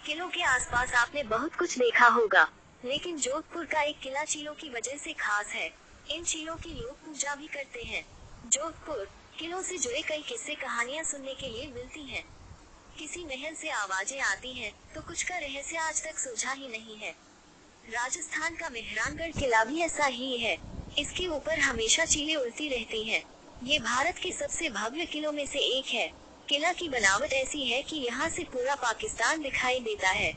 किलों के आसपास आपने बहुत कुछ देखा होगा, लेकिन जोधपुर का एक किला चीलों की वजह से खास है। इन चीलों की लोग पूजा भी करते हैं। जोधपुर किलों से जुड़े कई किस्से कहानियां सुनने के लिए मिलती हैं। किसी महल से आवाजें आती हैं, तो कुछ का रहस्य आज तक सुलझा ही नहीं है। राजस्थान का मेहरानगढ़ किला भी ऐसा ही है। इसके ऊपर हमेशा चीलें उड़ती रहती हैं। ये भारत के सबसे भव्य किलों में से एक है। किला की बनावट ऐसी है कि यहाँ से पूरा पाकिस्तान दिखाई देता है।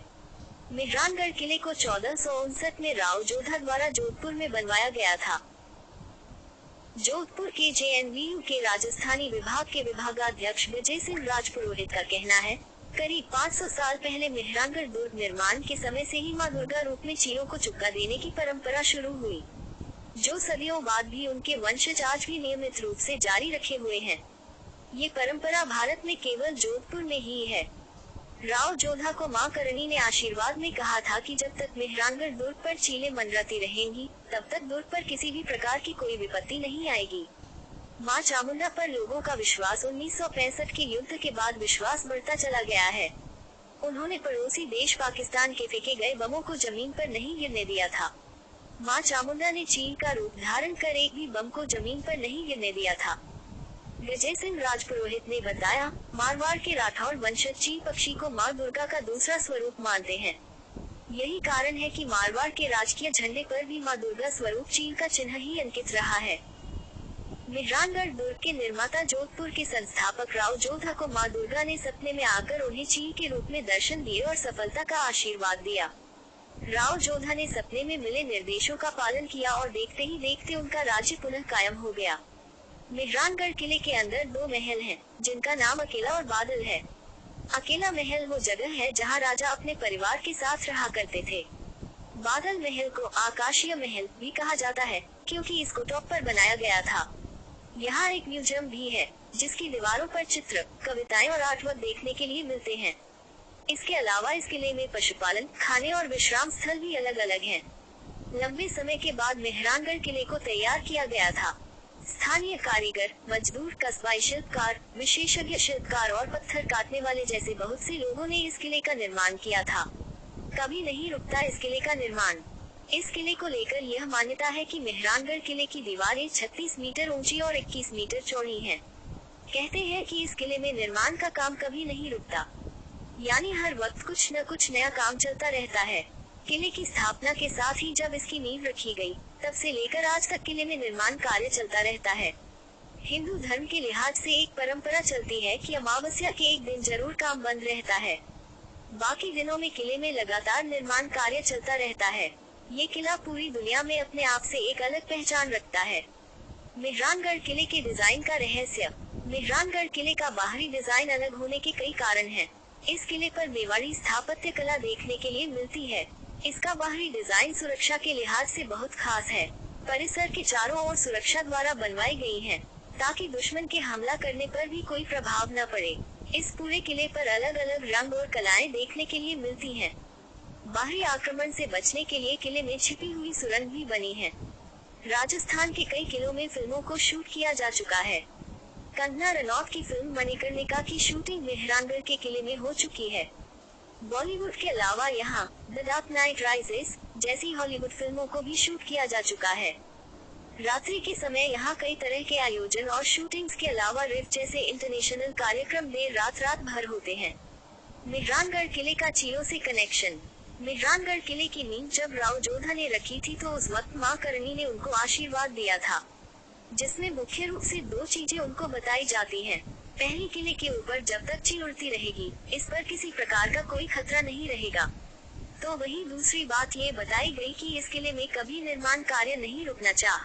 मेहरानगढ़ किले को 1459 में राव जोधा द्वारा जोधपुर में बनवाया गया था। जोधपुर के JNVU के राजस्थानी विभाग के विभागाध्यक्ष विजय सिंह राजपुरोहित का कहना है, करीब 500 साल पहले मेहरानगढ़ दुर्ग निर्माण के समय से ही मां दुर्गा रूप में चीलों को चुक्का देने की परंपरा शुरू हुई, जो सदियों बाद भी उनके वंशज आज भी नियमित रूप से जारी रखे हुए हैं। ये परंपरा भारत में केवल जोधपुर में ही है। राव जोधा को मां करणी ने आशीर्वाद में कहा था कि जब तक मेहरानगढ़ दुर्ग पर चीलें मंडराती रहेंगी, तब तक दुर्ग पर किसी भी प्रकार की कोई विपत्ति नहीं आएगी। मां चामुंडा पर लोगों का विश्वास 1965 के युद्ध के बाद विश्वास बढ़ता चला गया है। उन्होंने पड़ोसी देश पाकिस्तान के फेंके गए बमों को जमीन पर नहीं गिरने दिया था। मां चामुंडा ने चील का रूप धारण कर एक भी बम को जमीन पर नहीं गिरने दिया था। विजय सिंह राजपुरोहित ने बताया, मारवाड़ के राठौड़ वंशज चील पक्षी को मां दुर्गा का दूसरा स्वरूप मानते हैं। यही कारण है कि मारवाड़ के राजकीय झंडे पर भी मां दुर्गा स्वरूप चील का चिन्ह ही अंकित रहा है। मेहरानगढ़ दुर्ग के निर्माता जोधपुर के संस्थापक राव जोधा को मां दुर्गा ने सपने में आकर उन्हें चील के रूप में दर्शन दिए और सफलता का आशीर्वाद दिया। राव जोधा ने सपने में मिले निर्देशों का पालन किया और देखते ही देखते उनका राज्य पुनः कायम हो गया। मेहरानगढ़ किले के अंदर 2 महल हैं, जिनका नाम अकेला और बादल है। अकेला महल वो जगह है जहां राजा अपने परिवार के साथ रहा करते थे। बादल महल को आकाशीय महल भी कहा जाता है, क्योंकि इसको टॉप पर बनाया गया था। यहाँ एक म्यूजियम भी है, जिसकी दीवारों पर चित्र, कविताएं और आर्टवर्क देखने के लिए मिलते हैं। इसके अलावा इस किले में पशुपालन, खाने और विश्राम स्थल भी अलग अलग हैं। लंबे समय के बाद मेहरानगढ़ किले को तैयार किया गया था। स्थानीय कारीगर, मजदूर, कस्बाई शिल्पकार, विशेषज्ञ शिल्पकार और पत्थर काटने वाले जैसे बहुत से लोगों ने इस किले का निर्माण किया था। कभी नहीं रुकता इस किले का निर्माण। इस किले को लेकर यह मान्यता है कि मेहरानगढ़ किले की दीवारें 36 मीटर ऊंची और 21 मीटर चौड़ी हैं। कहते हैं कि इस किले में निर्माण का काम कभी नहीं रुकता, यानी हर वक्त कुछ न कुछ नया काम चलता रहता है। किले की स्थापना के साथ ही जब इसकी नींव रखी गई, तब से लेकर आज तक किले में निर्माण कार्य चलता रहता है। हिंदू धर्म के लिहाज से एक परंपरा चलती है कि अमावस्या के एक दिन जरूर काम बंद रहता है। बाकी दिनों में किले में लगातार निर्माण कार्य चलता रहता है। ये किला पूरी दुनिया में अपने आप से एक अलग पहचान रखता है। मेहरानगढ़ किले के डिजाइन का रहस्य। मेहरानगढ़ किले का बाहरी डिजाइन अलग होने के कई कारण हैं। इस किले पर मेवाड़ी स्थापत्य कला देखने के लिए मिलती है। इसका बाहरी डिजाइन सुरक्षा के लिहाज से बहुत खास है। परिसर के चारों ओर सुरक्षा द्वारा बनवाई गई है, ताकि दुश्मन के हमला करने पर भी कोई प्रभाव न पड़े। इस पूरे किले पर अलग अलग रंग और कलाएं देखने के लिए मिलती हैं। बाहरी आक्रमण से बचने के लिए किले में छिपी हुई सुरंग भी बनी है। राजस्थान के कई किलों में फिल्मों को शूट किया जा चुका है। कंगना रनौत की फिल्म मणिकर्णिका की शूटिंग मेहरानगढ़ के किले में हो चुकी है। बॉलीवुड के अलावा यहाँ द डार्क नाइट राइजेस जैसी हॉलीवुड फिल्मों को भी शूट किया जा चुका है। रात्रि के समय यहाँ कई तरह के आयोजन और शूटिंग्स के अलावा रिफ जैसे इंटरनेशनल कार्यक्रम देर रात भर होते हैं। मेहरानगढ़ किले का चीलों से कनेक्शन। मेहरानगढ़ किले की नींव जब राव जोधा ने रखी थी तो उस वक्त मां करणी ने उनको आशीर्वाद दिया था, जिसमें मुख्य रूप से 2 चीजें उनको बताई जाती हैं। पहली, किले के ऊपर जब तक चील उड़ती रहेगी, इस पर किसी प्रकार का कोई खतरा नहीं रहेगा। तो वहीं दूसरी बात ये बताई गई कि इस किले में कभी निर्माण कार्य नहीं रुकना चाहिए।